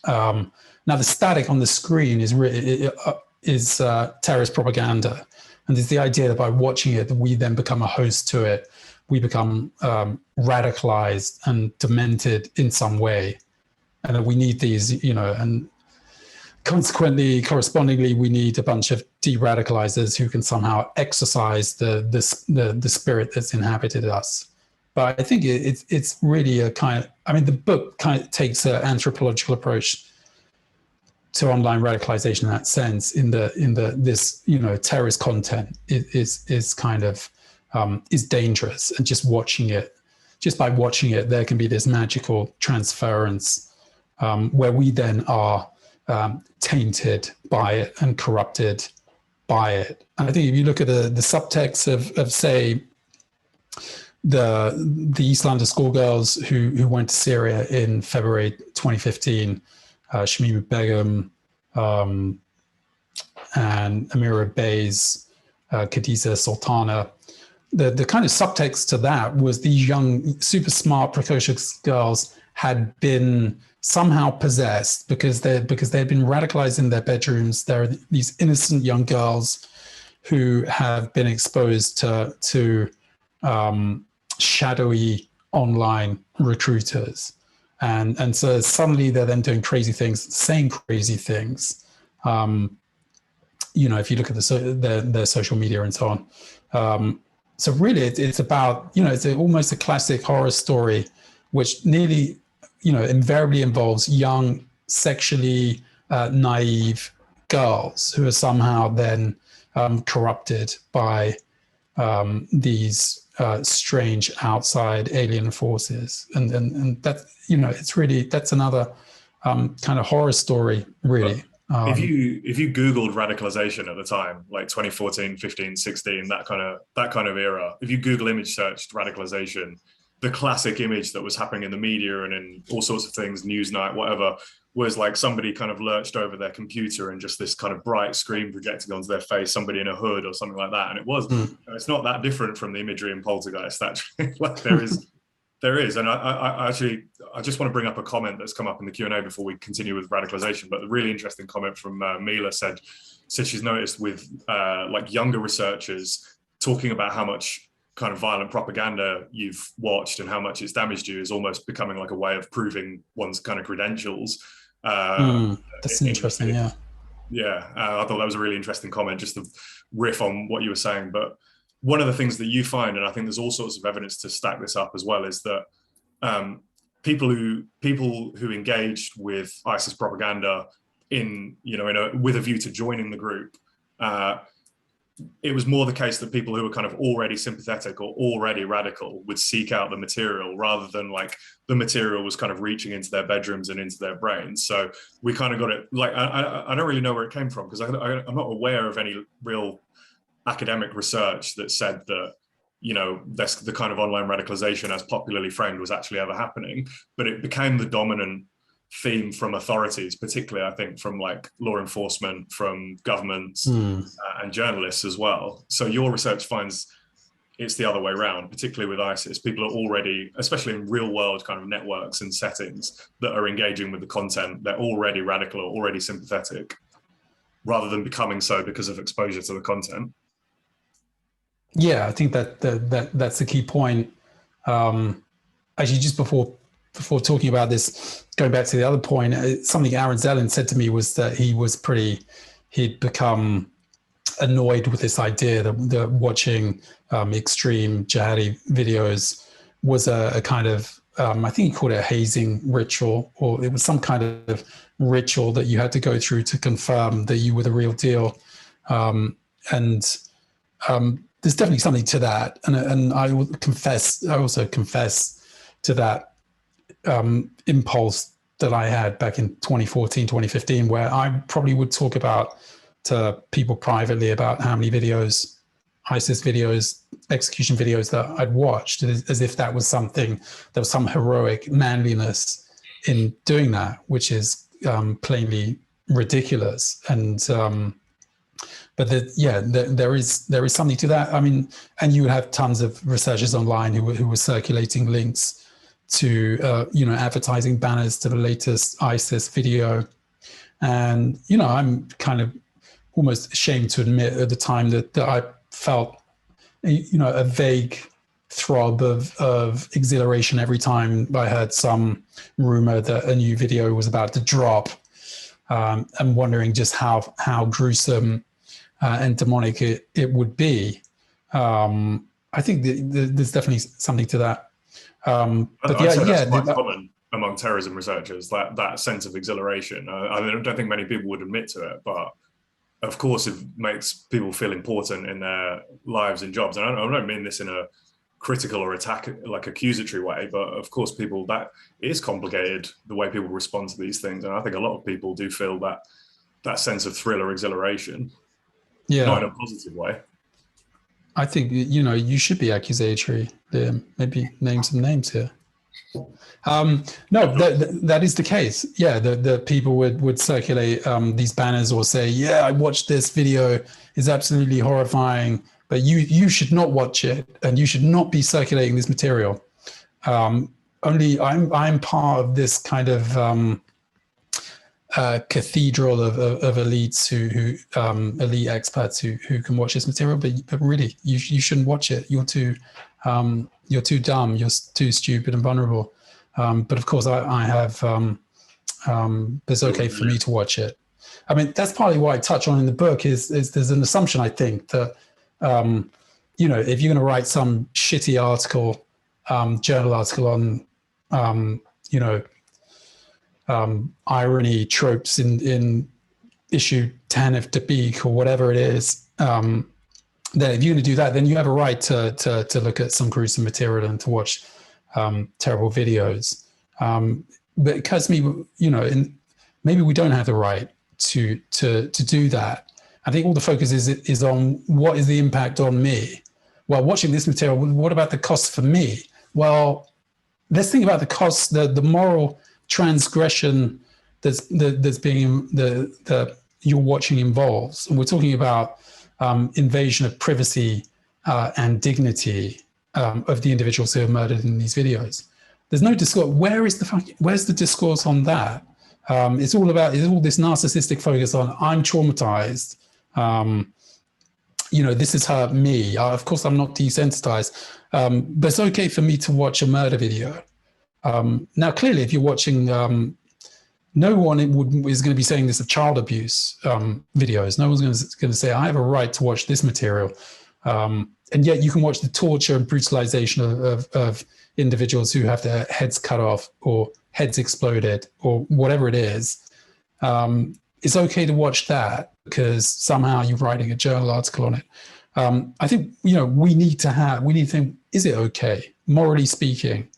Now, the static on the screen is terrorist propaganda. And there's the idea that by watching it, we then become a host to it. We become radicalized and demented in some way. And that we need these, and correspondingly, we need a bunch of de-radicalizers who can somehow exorcise the spirit that's inhabited us. But I think it's really a kind of, the book kind of takes an anthropological approach to online radicalization in that sense, this terrorist content is kind of is dangerous, and just by watching it, there can be this magical transference where we then are tainted by it and corrupted by it. And I think if you look at the subtext of say, the East London schoolgirls who went to Syria in February 2015, Shamima Begum and Amira Bays, Khadija Sultana, the kind of subtext to that was these young, super smart, precocious girls had been somehow possessed because they had been radicalized in their bedrooms. There are these innocent young girls who have been exposed to shadowy online recruiters, and so suddenly they're then doing crazy things, saying crazy things. If you look at their social media and so on. So really, it's about, it's almost a classic horror story, which nearly, invariably involves young, sexually naive girls who are somehow then corrupted by these strange outside alien forces. And that, it's really, that's another kind of horror story, really. If you Googled radicalization at the time, like 2014, 15, 16, that kind of era, if you Google image searched radicalization, the classic image that was happening in the media and in all sorts of things, Newsnight, whatever, was like somebody kind of lurched over their computer and just this kind of bright screen projecting onto their face, somebody in a hood or something like that. And it's not that different from the imagery in Poltergeist, actually. Like there is. And I just want to bring up a comment that's come up in the Q&A before we continue with radicalization. But the really interesting comment from Mila said she's noticed with like younger researchers talking about how much kind of violent propaganda you've watched and how much it's damaged you is almost becoming like a way of proving one's kind of credentials. That's interesting, yeah. Yeah, I thought that was a really interesting comment, just to riff on what you were saying. But one of the things that you find, and I think there's all sorts of evidence to stack this up as well, is that people who engaged with ISIS propaganda with a view to joining the group, it was more the case that people who were kind of already sympathetic or already radical would seek out the material rather than like the material was kind of reaching into their bedrooms and into their brains. So we kind of got it, like, I don't really know where it came from because I'm not aware of any real academic research that said that, that's the kind of online radicalization as popularly framed was actually ever happening, but it became the dominant theme from authorities, particularly I think from like law enforcement, from governments and journalists as well. So your research finds it's the other way around, particularly with ISIS. People are already, especially in real world kind of networks and settings that are engaging with the content, they're already radical or already sympathetic rather than becoming so because of exposure to the content. Yeah, I think that's the key point. Actually, just before talking about this, going back to the other point, something Aaron Zellin said to me was that he'd become annoyed with this idea that watching extreme jihadi videos was a kind of, I think he called it a hazing ritual, or it was some kind of ritual that you had to go through to confirm that you were the real deal. There's definitely something to that. And I also confess to that impulse that I had back in 2014, 2015, where I probably would talk to people privately about how many videos, ISIS videos, execution videos that I'd watched, as if that was something, there was some heroic manliness in doing that, which is plainly ridiculous. And there is something to that. I mean, and you would have tons of researchers online who were circulating links to advertising banners to the latest ISIS video, and I'm kind of almost ashamed to admit at the time that I felt a vague throb of exhilaration every time I heard some rumor that a new video was about to drop, and wondering just how gruesome and demonic it would be. I think there's definitely something to that. That's quite common among terrorism researchers, that sense of exhilaration. I don't think many people would admit to it, but of course it makes people feel important in their lives and jobs. And I don't mean this in a critical or accusatory way, but of course that is complicated, the way people respond to these things. And I think a lot of people do feel that sense of thrill or exhilaration. Yeah. Not in a positive way. I think, you should be accusatory. Maybe name some names here. No, that is the case. Yeah, the people would circulate these banners or say, yeah, I watched this video, it's absolutely horrifying, but you should not watch it, and you should not be circulating this material. Only I'm part of this kind of cathedral of elites who elite experts who can watch this material, but really you shouldn't watch it. You're too dumb, you're too stupid and vulnerable. But of course I have it's okay for me to watch it. I mean, that's partly what I touch on in the book is there's an assumption, I think, that if you're going to write some shitty article, journal article on irony tropes in issue 10 of Dabiq or whatever it is, then if you're going to do that, then you have a right to look at some gruesome material and to watch terrible videos. But it occurs to me, maybe we don't have the right to do that. I think all the focus is on what is the impact on me. Well, watching this material, what about the cost for me? Well, let's think about the cost, the moral transgression that's being you're watching involves. And we're talking about invasion of privacy and dignity of the individuals who are murdered in these videos. There's no discourse. Where's the discourse on that? It's all this narcissistic focus on I'm traumatized. This has hurt me. Of course, I'm not desensitized, but it's okay for me to watch a murder video. Now, clearly, if you're watching, no one is going to be saying this of child abuse videos. No one's going to say, I have a right to watch this material. And yet you can watch the torture and brutalization of individuals who have their heads cut off or heads exploded or whatever it is. It's okay to watch that because somehow you're writing a journal article on it. I think, we need to think, is it okay, morally speaking?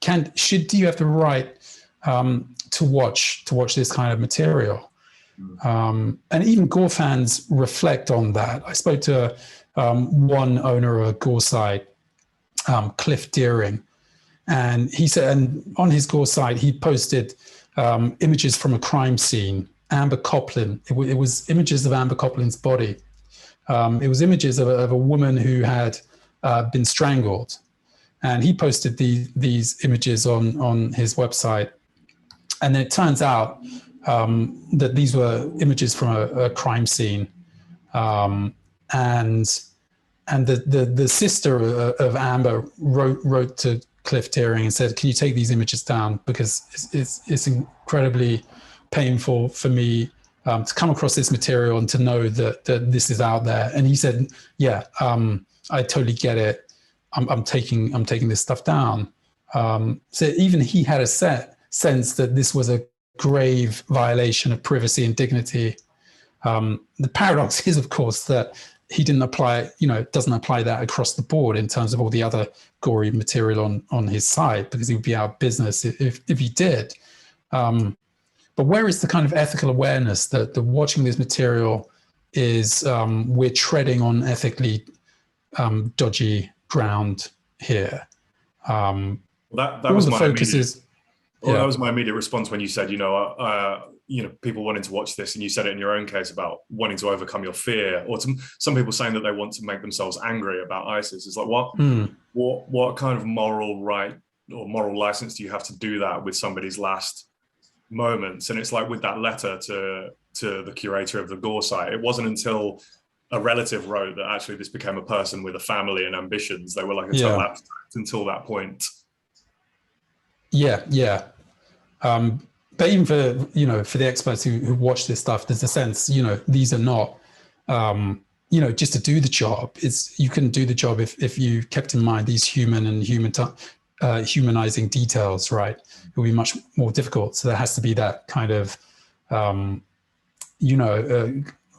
Do you have the right to watch this kind of material? And even Gore fans reflect on that. I spoke to one owner of a Gore site, Cliff Deering, and he said, and on his Gore site, he posted images from a crime scene, Amber Coplin. It was images of Amber Coplin's body. It was images of a woman who had been strangled. And he posted these images on his website. And then it turns out that these were images from a crime scene. And the sister of Amber wrote to Cliff Deering and said, can you take these images down? Because it's incredibly painful for me to come across this material and to know that this is out there. And he said, yeah, I totally get it. I'm taking this stuff down. So even he had a sense that this was a grave violation of privacy and dignity. The paradox is, of course, that he doesn't apply that across the board in terms of all the other gory material on his site, because he would be out of business if he did. But where is the kind of ethical awareness that watching this material is we're treading on ethically dodgy ground here? That was my focus is. Well, that was my immediate response when you said, people wanting to watch this, and you said it in your own case about wanting to overcome your fear, or some people saying that they want to make themselves angry about ISIS. It's like, what kind of moral right or moral license do you have to do that with somebody's last moments? And it's like with that letter to the curator of the Gore site, it wasn't until a relative wrote that actually this became a person with a family and ambitions. They were like a total abstract until that point. Yeah. But even for the experts who watch this stuff, there's a sense, these are not, just to do the job. You couldn't do the job if you kept in mind these human and humanizing details, right? It will be much more difficult. So there has to be that kind of,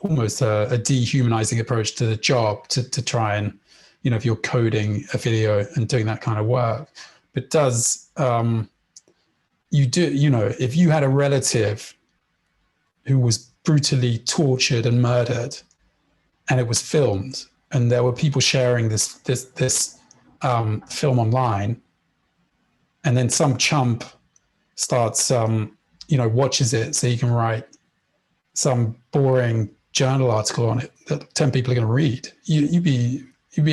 almost a dehumanizing approach to the job to try and, if you're coding a video and doing that kind of work. But does, if you had a relative who was brutally tortured and murdered, and it was filmed, and there were people sharing this film online, and then some chump starts, watches it so he can write some boring journal article on it that 10 people are going to read. You'd be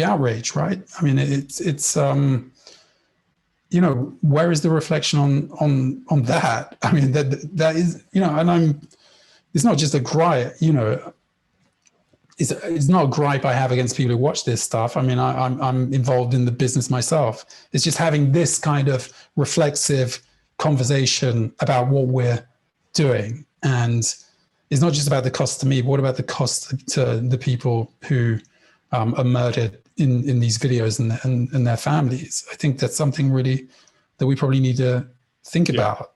outraged, right? I mean, it's where is the reflection on that? I mean, that is, and it's not just a gripe, it's not a gripe I have against people who watch this stuff. I mean, I'm involved in the business myself. It's just having this kind of reflexive conversation about what we're doing. And it's not just about the cost to me, but what about the cost to the people who are murdered in these videos and their families? I think that's something really that we probably need to think about.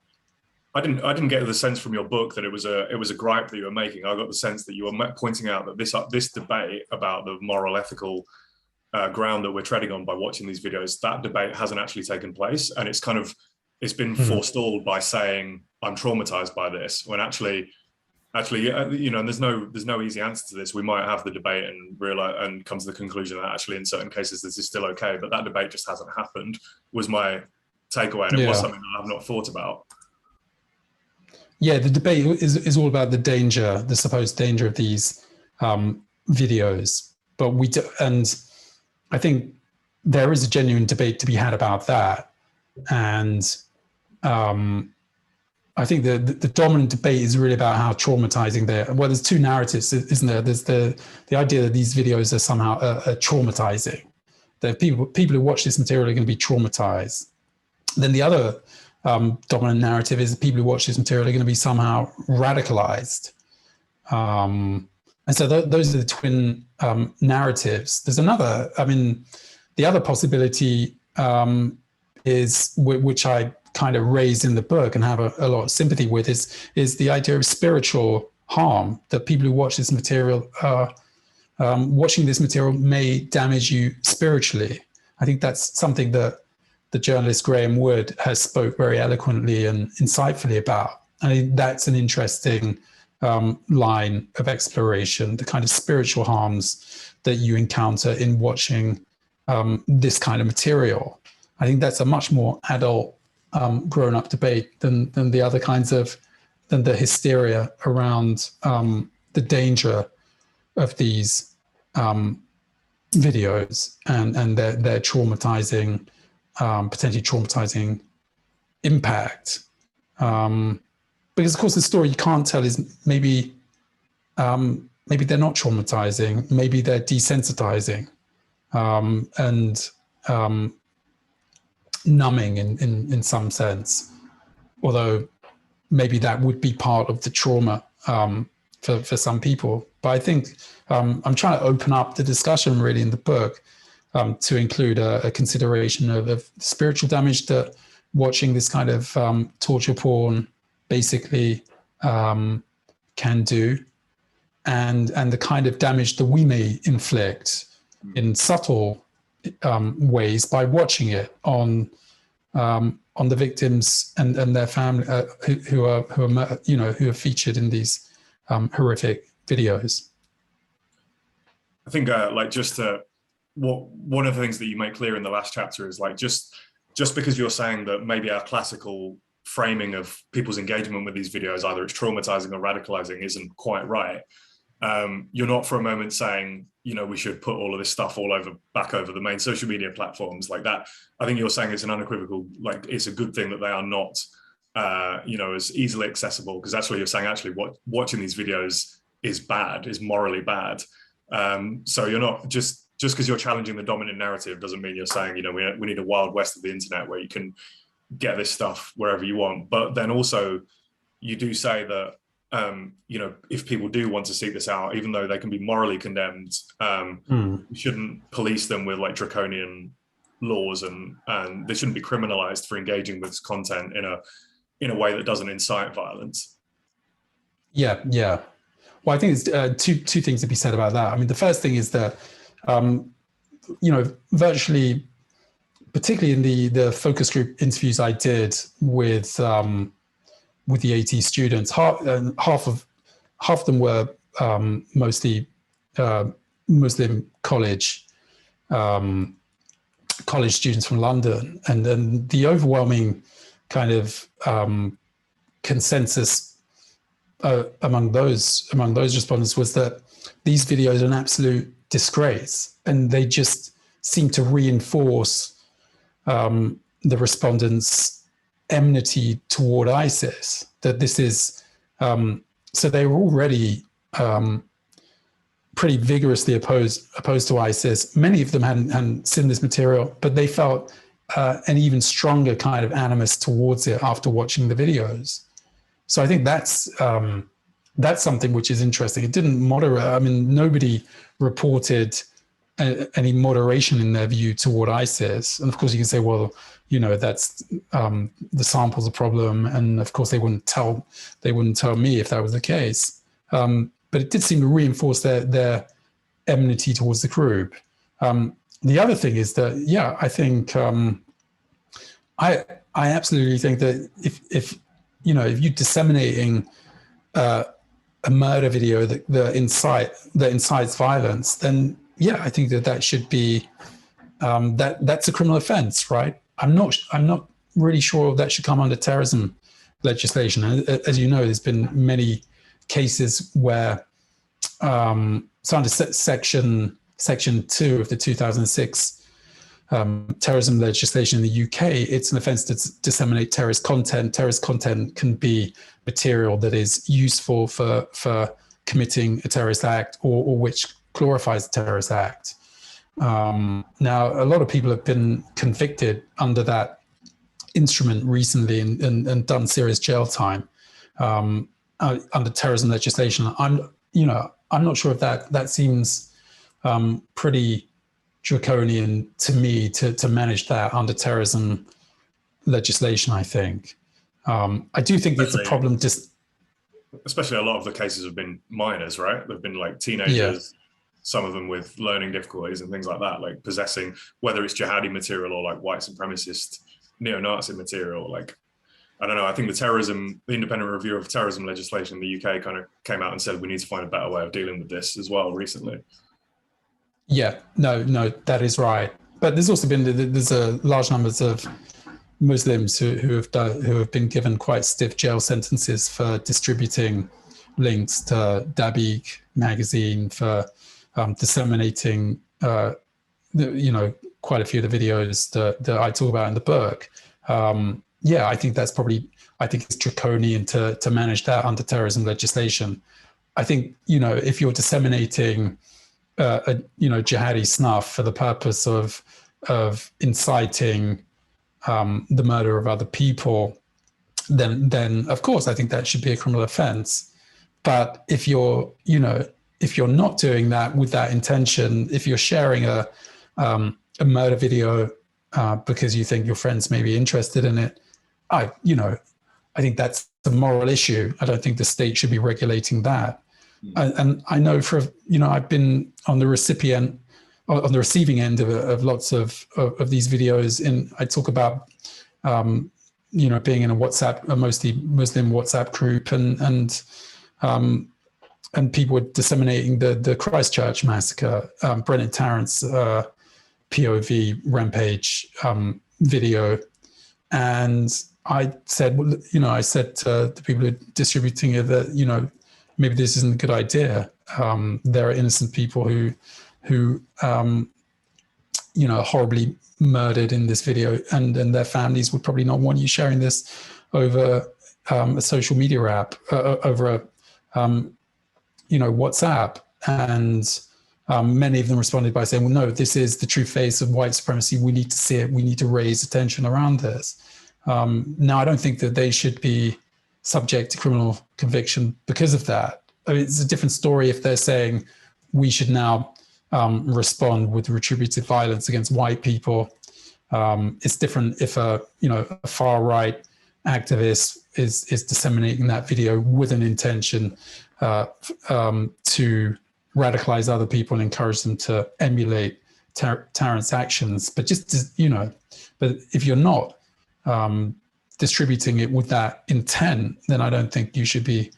I didn't get the sense from your book that it was a gripe that you were making. I got the sense that you were pointing out that this debate about the moral, ethical ground that we're treading on by watching these videos, that debate hasn't actually taken place, and it's been forestalled by saying I'm traumatized by this, when actually, and there's no easy answer to this. We might have the debate and realize and come to the conclusion that actually in certain cases this is still okay, but that debate just hasn't happened. Was my takeaway, and it was something that I've not thought about. Yeah, the debate is all about the supposed danger of these videos, but and I think there is a genuine debate to be had about that, and I think the dominant debate is really about how traumatizing they are. Well, there's two narratives, isn't there? There's the idea that these videos are somehow traumatizing, that people who watch this material are going to be traumatized. Then the other dominant narrative is that people who watch this material are going to be somehow radicalized. And so those are the twin narratives. There's another, the other possibility is, which I kind of raised in the book and have a lot of sympathy with, is the idea of spiritual harm, that people who watch this material, watching this material may damage you spiritually. I think that's something that the journalist Graham Wood has spoke very eloquently and insightfully about. I think that's an interesting line of exploration, the kind of spiritual harms that you encounter in watching this kind of material. I think that's a much more adult, grown-up debate than the other kinds than the hysteria around the danger of these videos and their traumatizing, potentially traumatizing impact. Because of course the story you can't tell is maybe they're not traumatizing, maybe they're desensitizing and numbing in some sense, although maybe that would be part of the trauma for some people. But I think I'm trying to open up the discussion really in the book to include a consideration of spiritual damage that watching this kind of torture porn basically can do, and the kind of damage that we may inflict in subtle ways by watching it on the victims and their family who are featured in these horrific videos. I think one of the things that you make clear in the last chapter is just because you're saying that maybe our classical framing of people's engagement with these videos, either it's traumatizing or radicalizing, isn't quite right. You're not for a moment saying, we should put all of this stuff back over the main social media platforms like that. I think you're saying it's an unequivocal, it's a good thing that they are not, as easily accessible, because actually you're saying watching these videos is bad, is morally bad. So you're not just because you're challenging the dominant narrative doesn't mean you're saying, we need a wild west of the internet where you can get this stuff wherever you want. But then also you do say that, if people do want to seek this out, even though they can be morally condemned, we shouldn't police them with draconian laws, and they shouldn't be criminalized for engaging with content in a way that doesn't incite violence. Yeah. Well, I think it's two things to be said about that. The first thing is that, virtually, particularly in the focus group interviews I did with the AT students, half of them were mostly Muslim college students from London, and then the overwhelming kind of consensus among those respondents was that these videos are an absolute disgrace, and they just seem to reinforce the respondents' enmity toward ISIS. That this is so they were already pretty vigorously opposed to ISIS. Many of them hadn't seen this material, but they felt an even stronger kind of animus towards it after watching the videos. So I think that's something which is interesting. It didn't moderate. I mean, nobody reported any moderation in their view toward ISIS. And of course, you can say, well, that's the sample's a problem, and of course they wouldn't tell me if that was the case. But it did seem to reinforce their enmity towards the group. The other thing is that, yeah, I think I absolutely think that if you're disseminating a murder video that incites violence, then yeah, I think that should be that's a criminal offence, right? I'm not really sure that should come under terrorism legislation. As you know, there's been many cases where so under section 2 of the 2006 terrorism legislation in the UK, it's an offence to disseminate terrorist content. Terrorist content can be material that is useful for committing a terrorist act or which glorifies a terrorist act. Now, a lot of people have been convicted under that instrument recently and done serious jail time under terrorism legislation. I'm not sure if that seems pretty draconian to me to manage that under terrorism legislation. I think I do think it's a problem. Especially a lot of the cases have been minors, right? They've been like teenagers. Yeah. Some of them with learning difficulties and things like that, like possessing, whether it's jihadi material or like white supremacist neo-Nazi material. Like, I don't know, I think the independent review of terrorism legislation in the UK kind of came out and said we need to find a better way of dealing with this as well recently. Yeah, no, that is right. But there's also been, there's a large numbers of Muslims who have been given quite stiff jail sentences for distributing links to Dabiq magazine, for disseminating, quite a few of the videos that I talk about in the book. I think it's draconian to manage that under terrorism legislation. I think, if you're disseminating, jihadi snuff for the purpose of inciting the murder of other people, then of course I think that should be a criminal offense. But if you're not doing that with that intention, if you're sharing a murder video because you think your friends may be interested in it, I think that's a moral issue. I don't think the state should be regulating that. And I know I've been on the receiving end of lots of these videos. And I talk about, being in a mostly Muslim WhatsApp group, and people were disseminating the Christchurch massacre, Brennan Tarrant's POV rampage video. And I said, I said to the people who are distributing it that, maybe this isn't a good idea. There are innocent people who horribly murdered in this video, and their families would probably not want you sharing this over a social media app, over WhatsApp. And many of them responded by saying, well, no, this is the true face of white supremacy. We need to see it. We need to raise attention around this. Now, I don't think that they should be subject to criminal conviction because of that. I mean, it's a different story if they're saying we should now respond with retributive violence against white people. It's different if a far right activist is disseminating that video with an intention to radicalize other people and encourage them to emulate Tarrant's actions. But but if you're not distributing it with that intent, then I don't think you should be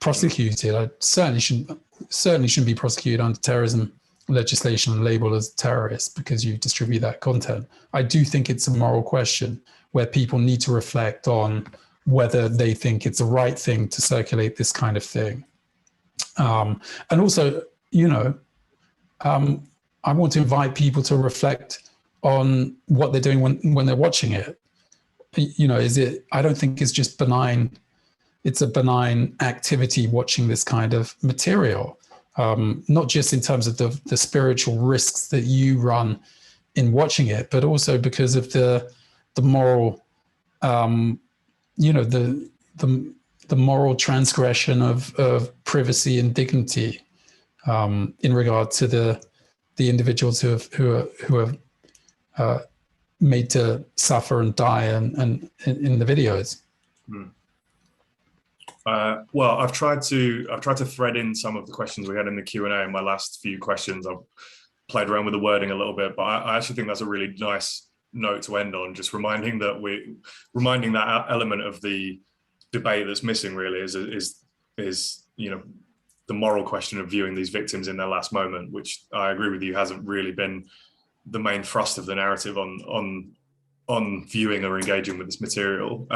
prosecuted. I certainly shouldn't be prosecuted under terrorism legislation and label as terrorist because you distribute that content. I do think it's a moral question where people need to reflect on whether they think it's the right thing to circulate this kind of thing. And also, I want to invite people to reflect on what they're doing when they're watching it. I don't think it's just benign. It's a benign activity watching this kind of material, not just in terms of the spiritual risks that you run in watching it, but also because of the moral, the moral transgression of privacy and dignity in regard to the individuals who are made to suffer and die and in the videos. Well, I've tried to thread in some of the questions we had in the Q&A in my last few questions. I've played around with the wording a little bit, but I actually think that's a really nice note to end on, just reminding that element of the debate that's missing really is the moral question of viewing these victims in their last moment, which I agree with you hasn't really been the main thrust of the narrative on viewing or engaging with this material.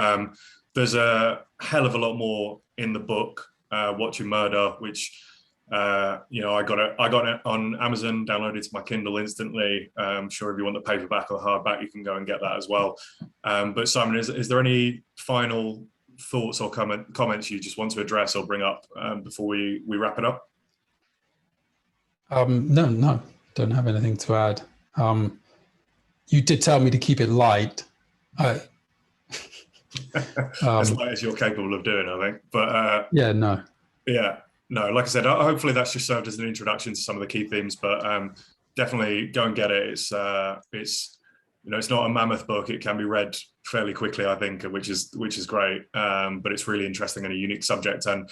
There's a hell of a lot more in the book, Watching Murder, which I got it on Amazon, downloaded to my Kindle instantly. I'm sure if you want the paperback or the hardback, you can go and get that as well. But Simon, is there any final thoughts or comments you just want to address or bring up before we wrap it up? No, don't have anything to add. You did tell me to keep it light. As light as you're capable of doing, I think. But like I said, hopefully that's just served as an introduction to some of the key themes. But definitely go and get it. It's not a mammoth book. It can be read fairly quickly, I think, which is great. But it's really interesting and a unique subject. And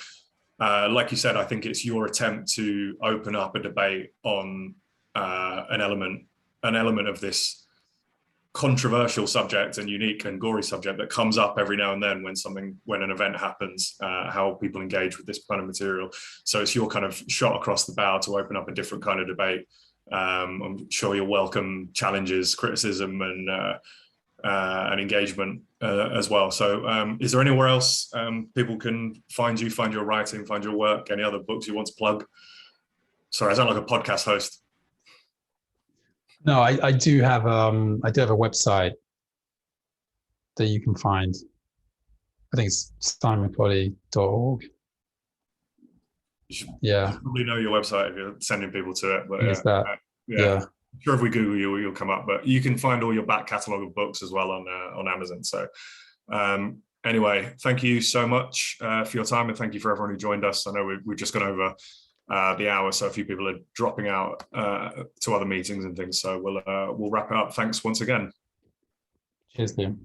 like you said, I think it's your attempt to open up a debate on an element of this controversial subject and unique and gory subject that comes up every now and then when an event happens, how people engage with this kind of material. So it's your kind of shot across the bow to open up a different kind of debate. I'm sure you'll welcome challenges, criticism, and engagement as well. So is there anywhere else people can find you, find your writing, find your work, any other books you want to plug? Sorry, I sound like a podcast host. No, I do have a website that you can find. I think it's simoncottee.org. Yeah, you probably know your website if you're sending people to it. But yeah. I'm sure if we Google you'll come up. But you can find all your back catalogue of books as well on Amazon. So anyway, thank you so much for your time, and thank you for everyone who joined us. I know we've just gone over the hour, so a few people are dropping out to other meetings and things, so we'll wrap it up. Thanks once again. Cheers, Liam.